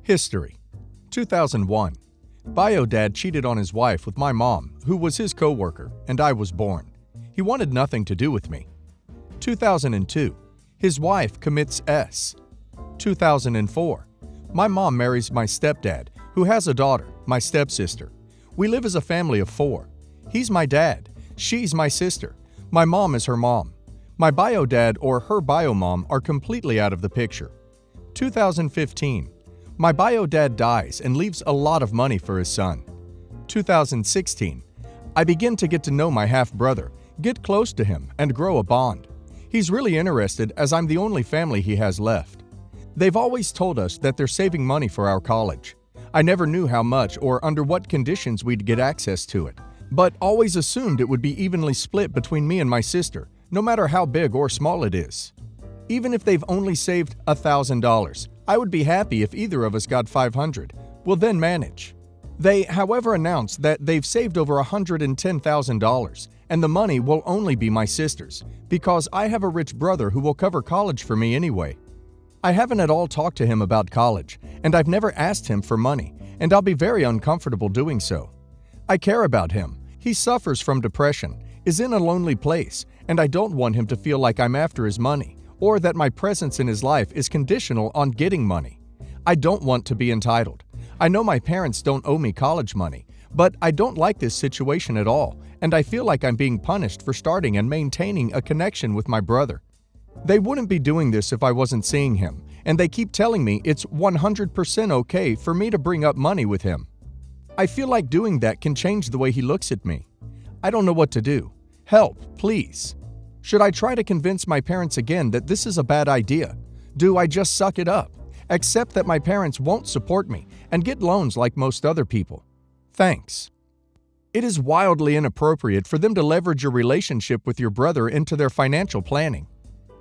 History 2001. Bio dad cheated on his wife with my mom, who was his co-worker, and I was born. He wanted nothing to do with me. 2002. His wife commits S. 2004. My mom marries my stepdad, who has a daughter, my stepsister. We live as a family of 4. He's my dad. She's my sister. My mom is her mom. My bio dad or her bio mom are completely out of the picture. 2015. My bio dad dies and leaves a lot of money for his son. 2016. I begin to get to know my half-brother, get close to him, and grow a bond. He's really interested as I'm the only family he has left. They've always told us that they're saving money for our college. I never knew how much or under what conditions we'd get access to it, but always assumed it would be evenly split between me and my sister, no matter how big or small it is. Even if they've only saved $1,000, I would be happy if either of us got $500. We'll then manage. They, however, announced that they've saved over $110,000, and the money will only be my sister's, because I have a rich brother who will cover college for me anyway. I haven't at all talked to him about college, and I've never asked him for money, and I'll be very uncomfortable doing so. I care about him. He suffers from depression, is in a lonely place, and I don't want him to feel like I'm after his money, or that my presence in his life is conditional on getting money. I don't want to be entitled. I know my parents don't owe me college money, but I don't like this situation at all, and I feel like I'm being punished for starting and maintaining a connection with my brother. They wouldn't be doing this if I wasn't seeing him, and they keep telling me it's 100% okay for me to bring up money with him. I feel like doing that can change the way he looks at me. I don't know what to do. Help, please. Should I try to convince my parents again that this is a bad idea? Do I just suck it up, accept that my parents won't support me, and get loans like most other people? Thanks. It is wildly inappropriate for them to leverage your relationship with your brother into their financial planning.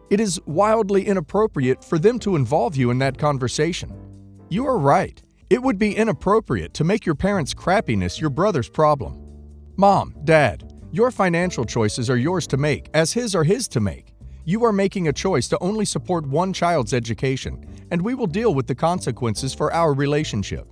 It is wildly inappropriate for them to involve you in that conversation. You are right. It would be inappropriate to make your parents' crappiness your brother's problem. Mom, Dad, your financial choices are yours to make, as his are his to make. You are making a choice to only support one child's education, and we will deal with the consequences for our relationship.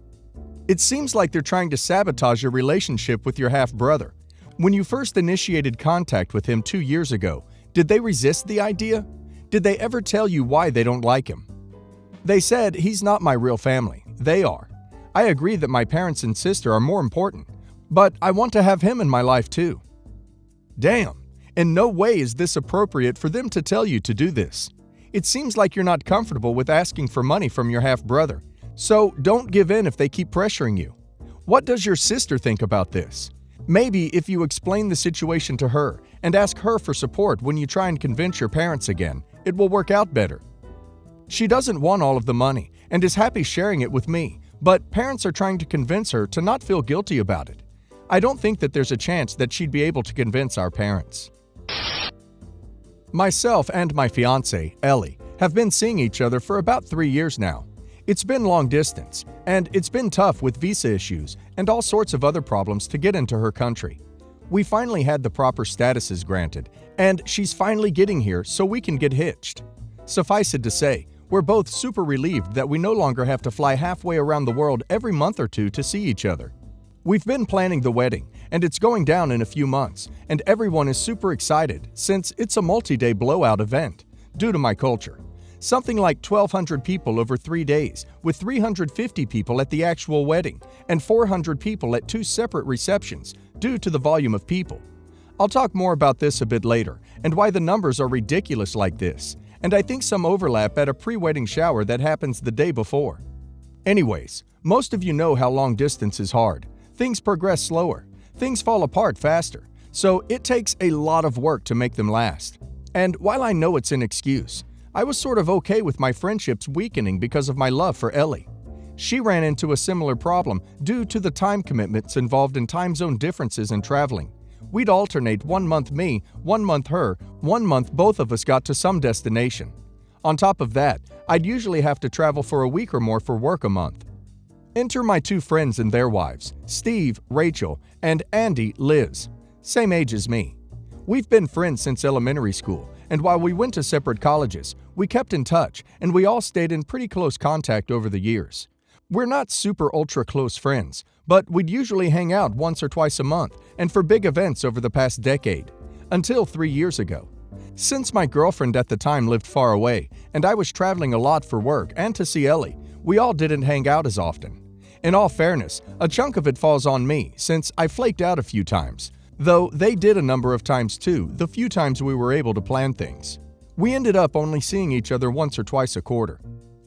It seems like they're trying to sabotage your relationship with your half-brother. When you first initiated contact with him 2 years ago, did they resist the idea? Did they ever tell you why they don't like him? They said he's not my real family. They are. I agree that my parents and sister are more important, but I want to have him in my life too. Damn, in no way is this appropriate for them to tell you to do this. It seems like you're not comfortable with asking for money from your half-brother, so don't give in if they keep pressuring you. What does your sister think about this? Maybe if you explain the situation to her and ask her for support when you try and convince your parents again, it will work out better. She doesn't want all of the money and is happy sharing it with me, but parents are trying to convince her to not feel guilty about it. I don't think that there's a chance that she'd be able to convince our parents. Myself and my fiancée, Ellie, have been seeing each other for about 3 years now. It's been long distance, and it's been tough with visa issues and all sorts of other problems to get into her country. We finally had the proper statuses granted, and she's finally getting here so we can get hitched. Suffice it to say, we're both super relieved that we no longer have to fly halfway around the world every month or two to see each other. We've been planning the wedding, and it's going down in a few months, and everyone is super excited since it's a multi-day blowout event, due to my culture. Something like 1,200 people over 3 days, with 350 people at the actual wedding, and 400 people at 2 separate receptions, due to the volume of people. I'll talk more about this a bit later, and why the numbers are ridiculous like this, and I think some overlap at a pre-wedding shower that happens the day before. Anyways, most of you know how long distance is hard. Things progress slower, things fall apart faster, so it takes a lot of work to make them last. And while I know it's an excuse, I was sort of okay with my friendships weakening because of my love for Ellie. She ran into a similar problem due to the time commitments involved in time zone differences and traveling. We'd alternate 1 month me, 1 month her, 1 month both of us got to some destination. On top of that, I'd usually have to travel for a week or more for work a month. Enter my 2 friends and their wives, Steve, Rachel, and Andy, Liz, same age as me. We've been friends since elementary school, and while we went to separate colleges, we kept in touch and we all stayed in pretty close contact over the years. We're not super ultra close friends, but we'd usually hang out once or twice a month and for big events over the past decade, until 3 years ago. Since my girlfriend at the time lived far away and I was traveling a lot for work and to see Ellie, we all didn't hang out as often. In all fairness, a chunk of it falls on me since I flaked out a few times, though they did a number of times too, the few times we were able to plan things. We ended up only seeing each other once or twice a quarter.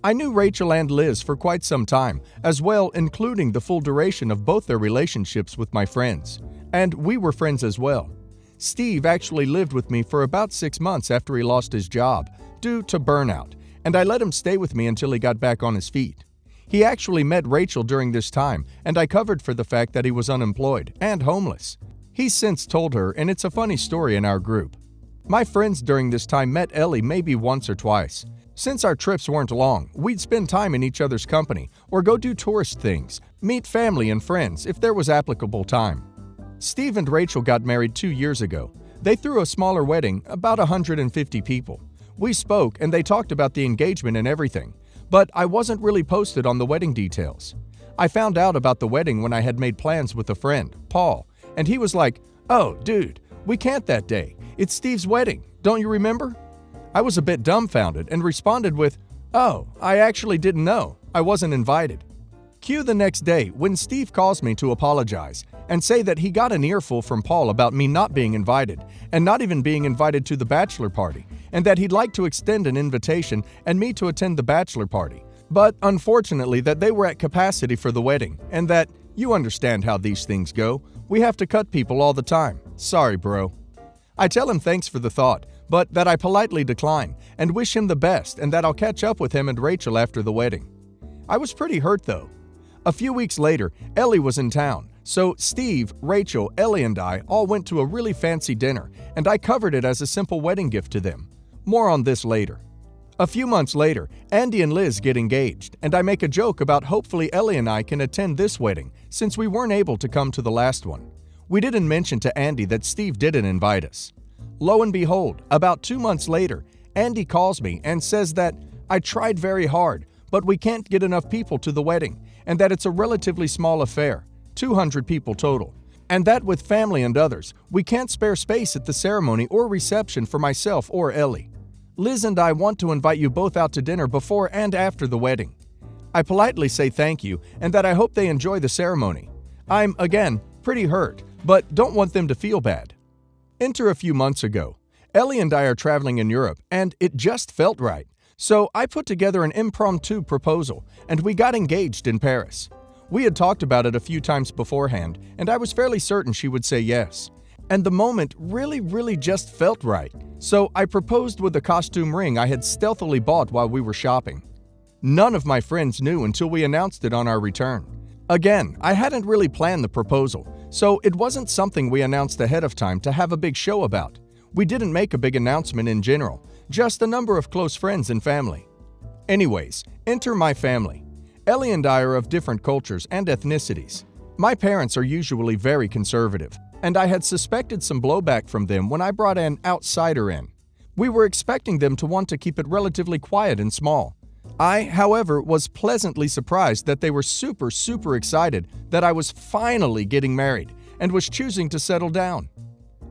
I knew Rachel and Liz for quite some time, as well including the full duration of both their relationships with my friends, and we were friends as well. Steve actually lived with me for about 6 months after he lost his job, due to burnout, and I let him stay with me until he got back on his feet. He actually met Rachel during this time, and I covered for the fact that he was unemployed and homeless. He's since told her, and it's a funny story in our group. My friends during this time met Ellie maybe once or twice. Since our trips weren't long, we'd spend time in each other's company or go do tourist things, meet family and friends if there was applicable time. Steve and Rachel got married 2 years ago. They threw a smaller wedding, about 150 people. We spoke and they talked about the engagement and everything, but I wasn't really posted on the wedding details. I found out about the wedding when I had made plans with a friend, Paul, and he was like, "Oh, dude, we can't that day. It's Steve's wedding. Don't you remember?" I was a bit dumbfounded and responded with, "Oh, I actually didn't know. I wasn't invited." Cue the next day when Steve calls me to apologize and say that he got an earful from Paul about me not being invited and not even being invited to the bachelor party, and that he'd like to extend an invitation and me to attend the bachelor party, but unfortunately that they were at capacity for the wedding and that, you understand how these things go, we have to cut people all the time. Sorry, bro. I tell him thanks for the thought, but that I politely decline and wish him the best and that I'll catch up with him and Rachel after the wedding. I was pretty hurt though. A few weeks later, Ellie was in town, so Steve, Rachel, Ellie and I all went to a really fancy dinner and I covered it as a simple wedding gift to them. More on this later. A few months later, Andy and Liz get engaged and I make a joke about hopefully Ellie and I can attend this wedding since we weren't able to come to the last one. We didn't mention to Andy that Steve didn't invite us. Lo and behold, about 2 months later, Andy calls me and says that I tried very hard, but we can't get enough people to the wedding, and that it's a relatively small affair, 200 people total, and that with family and others, we can't spare space at the ceremony or reception for myself or Ellie. Liz and I want to invite you both out to dinner before and after the wedding. I politely say thank you and that I hope they enjoy the ceremony. I'm, again, pretty hurt, but don't want them to feel bad. Enter a few months ago. Ellie and I are traveling in Europe, and it just felt right. So I put together an impromptu proposal, and we got engaged in Paris. We had talked about it a few times beforehand, and I was fairly certain she would say yes. And the moment really just felt right. So I proposed with a costume ring I had stealthily bought while we were shopping. None of my friends knew until we announced it on our return. Again, I hadn't really planned the proposal, so it wasn't something we announced ahead of time to have a big show about. We didn't make a big announcement in general, just a number of close friends and family. Anyways, enter my family. Ellie and I are of different cultures and ethnicities. My parents are usually very conservative, and I had suspected some blowback from them when I brought an outsider in. We were expecting them to want to keep it relatively quiet and small. I, however, was pleasantly surprised that they were super excited that I was finally getting married and was choosing to settle down.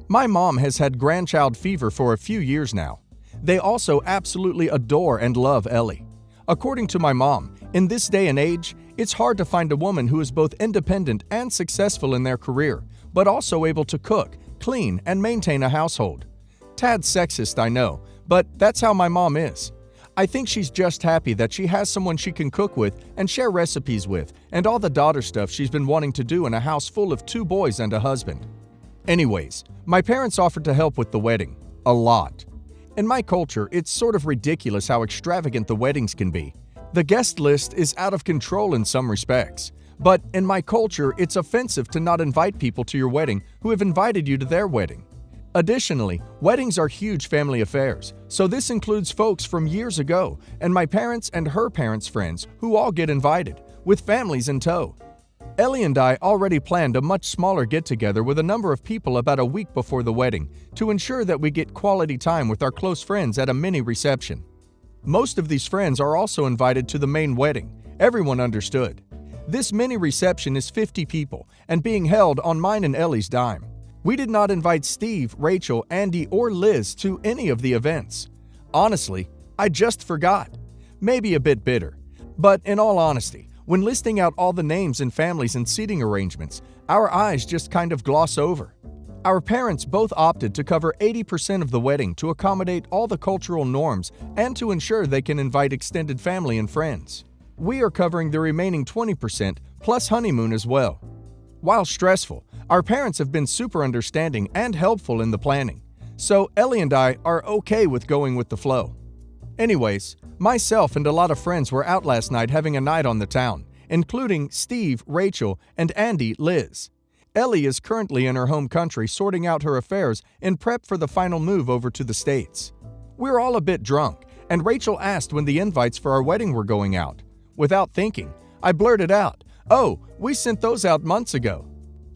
My mom has had grandchild fever for a few years now. They also absolutely adore and love Ellie. According to my mom, in this day and age, it's hard to find a woman who is both independent and successful in their career, but also able to cook, clean, and maintain a household. Tad sexist, I know, but that's how my mom is. I think she's just happy that she has someone she can cook with and share recipes with, and all the daughter stuff she's been wanting to do in a house full of 2 boys and a husband. Anyways, my parents offered to help with the wedding. A lot. In my culture, it's sort of ridiculous how extravagant the weddings can be. The guest list is out of control in some respects. But in my culture, it's offensive to not invite people to your wedding who have invited you to their wedding. Additionally, weddings are huge family affairs, so this includes folks from years ago and my parents' and her parents' friends who all get invited, with families in tow. Ellie and I already planned a much smaller get-together with a number of people about a week before the wedding to ensure that we get quality time with our close friends at a mini reception. Most of these friends are also invited to the main wedding, Everyone understood. This mini reception is 50 people and being held on mine and Ellie's dime. We did not invite Steve, Rachel, Andy, or Liz to any of the events. Honestly, I just forgot. Maybe a bit bitter. But in all honesty, when listing out all the names and families and seating arrangements, our eyes just kind of gloss over. Our parents both opted to cover 80% of the wedding to accommodate all the cultural norms and to ensure they can invite extended family and friends. We are covering the remaining 20% plus honeymoon as well. While stressful, our parents have been super understanding and helpful in the planning, so Ellie and I are okay with going with the flow. Anyways, myself and a lot of friends were out last night having a night on the town, including Steve, Rachel, and Andy, Liz. Ellie is currently in her home country sorting out her affairs in prep for the final move over to the States. We're all a bit drunk, and Rachel asked when the invites for our wedding were going out. Without thinking, I blurted out, "Oh, we sent those out months ago."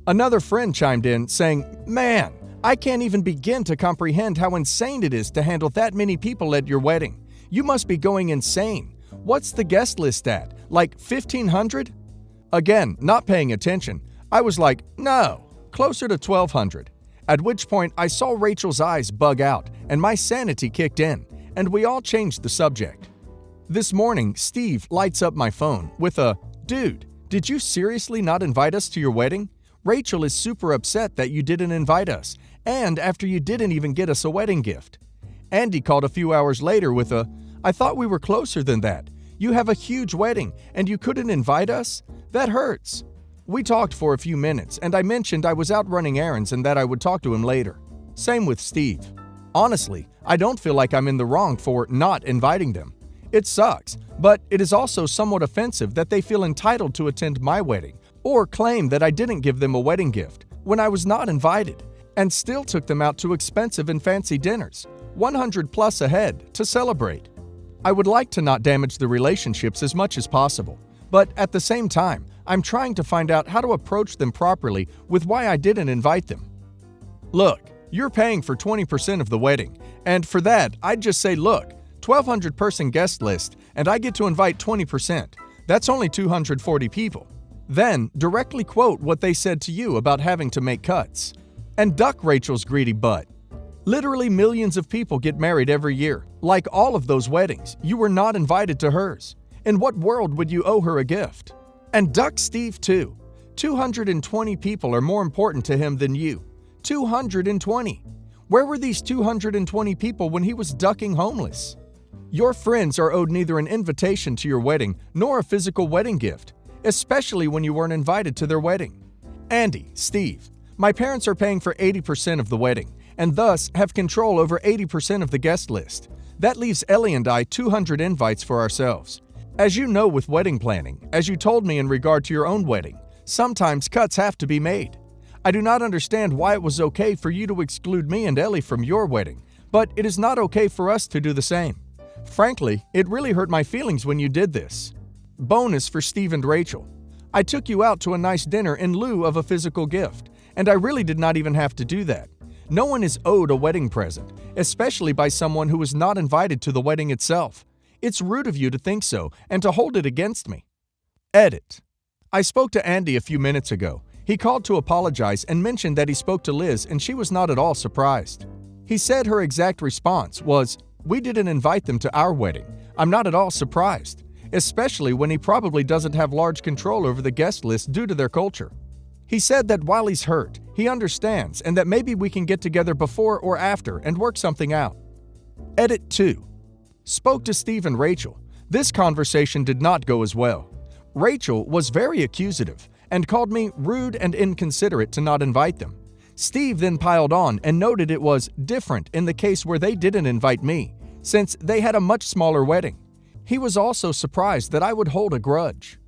Another friend chimed in saying, "Man, I can't even begin to comprehend how insane it is to handle that many people at your wedding. You must be going insane. What's the guest list at? Like 1,500? Again, not paying attention, I was like, "No, closer to 1,200. At which point I saw Rachel's eyes bug out and my sanity kicked in, and we all changed the subject. This morning, Steve lights up my phone with a, "Dude, did you seriously not invite us to your wedding? Rachel is super upset that you didn't invite us, and after you didn't even get us a wedding gift." Andy called a few hours later with a, "I thought we were closer than that. You have a huge wedding and you couldn't invite us? That hurts." We talked for a few minutes and I mentioned I was out running errands and that I would talk to him later. Same with Steve. Honestly, I don't feel like I'm in the wrong for not inviting them. It sucks, but it is also somewhat offensive that they feel entitled to attend my wedding or claim that I didn't give them a wedding gift when I was not invited and still took them out to expensive and fancy dinners, 100 plus a head, to celebrate. I would like to not damage the relationships as much as possible, but at the same time, I'm trying to find out how to approach them properly with why I didn't invite them. Look, you're paying for 20% of the wedding, and for that, I'd just say, look, 1,200 person guest list, and I get to invite 20%. That's only 240 people. Then, directly quote what they said to you about having to make cuts. And duck Rachel's greedy butt. Literally millions of people get married every year. Like all of those weddings, you were not invited to hers. In what world would you owe her a gift? And duck Steve too. 220 people are more important to him than you. 220. Where were these 220 people when he was ducking homeless? Your friends are owed neither an invitation to your wedding nor a physical wedding gift, especially when you weren't invited to their wedding. Andy, Steve, my parents are paying for 80% of the wedding and thus have control over 80% of the guest list. That leaves Ellie and I 200 invites for ourselves. As you know with wedding planning, as you told me in regard to your own wedding, sometimes cuts have to be made. I do not understand why it was okay for you to exclude me and Ellie from your wedding, but it is not okay for us to do the same. Frankly, it really hurt my feelings when you did this. Bonus for Steve and Rachel. I took you out to a nice dinner in lieu of a physical gift, and I really did not even have to do that. No one is owed a wedding present, especially by someone who was not invited to the wedding itself. It's rude of you to think so and to hold it against me. Edit. I spoke to Andy a few minutes ago. He called to apologize and mentioned that he spoke to Liz and she was not at all surprised. He said her exact response was, "We didn't invite them to our wedding. I'm not at all surprised, especially when he probably doesn't have large control over the guest list due to their culture." He said that while he's hurt, he understands and that maybe we can get together before or after and work something out. Edit 2. Spoke to Steve and Rachel. This conversation did not go as well. Rachel was very accusative and called me rude and inconsiderate to not invite them. Steve then piled on and noted it was different in the case where they didn't invite me, since they had a much smaller wedding. He was also surprised that I would hold a grudge.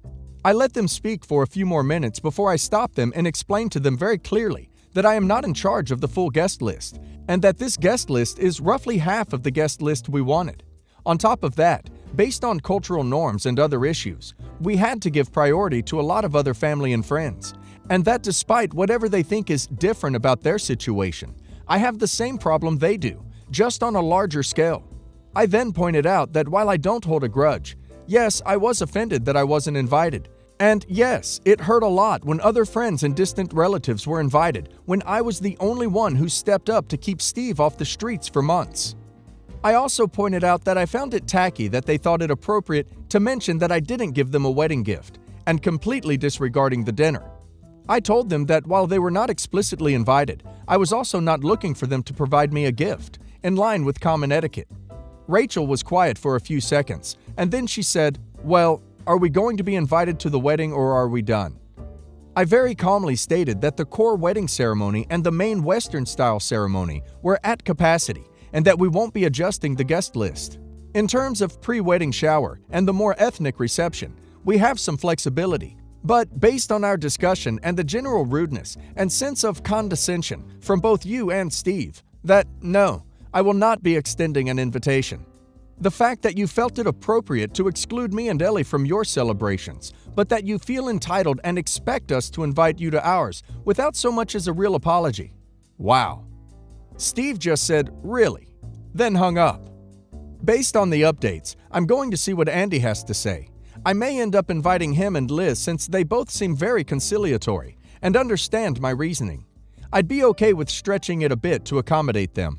I let them speak for a few more minutes before I stopped them and explained to them very clearly that I am not in charge of the full guest list, and that this guest list is roughly half of the guest list we wanted. On top of that, based on cultural norms and other issues, we had to give priority to a lot of other family and friends, and that despite whatever they think is different about their situation, I have the same problem they do, just on a larger scale. I then pointed out that while I don't hold a grudge, Yes, I was offended that I wasn't invited. And yes, it hurt a lot when other friends and distant relatives were invited, when I was the only one who stepped up to keep Steve off the streets for months. I also pointed out that I found it tacky that they thought it appropriate to mention that I didn't give them a wedding gift, and completely disregarding the dinner. I told them that while they were not explicitly invited, I was also not looking for them to provide me a gift, in line with common etiquette. Rachel was quiet for a few seconds, and then she said, "Well, are we going to be invited to the wedding or are we done?" I very calmly stated that the core wedding ceremony and the main Western-style ceremony were at capacity and that we won't be adjusting the guest list. In terms of pre-wedding shower and the more ethnic reception, we have some flexibility. But based on our discussion and the general rudeness and sense of condescension from both you and Steve, that no, I will not be extending an invitation. The fact that you felt it appropriate to exclude me and Ellie from your celebrations, but that you feel entitled and expect us to invite you to ours without so much as a real apology. Wow. Steve just said, "Really?" then hung up. Based on the updates, I'm going to see what Andy has to say. I may end up inviting him and Liz since they both seem very conciliatory and understand my reasoning. I'd be okay with stretching it a bit to accommodate them.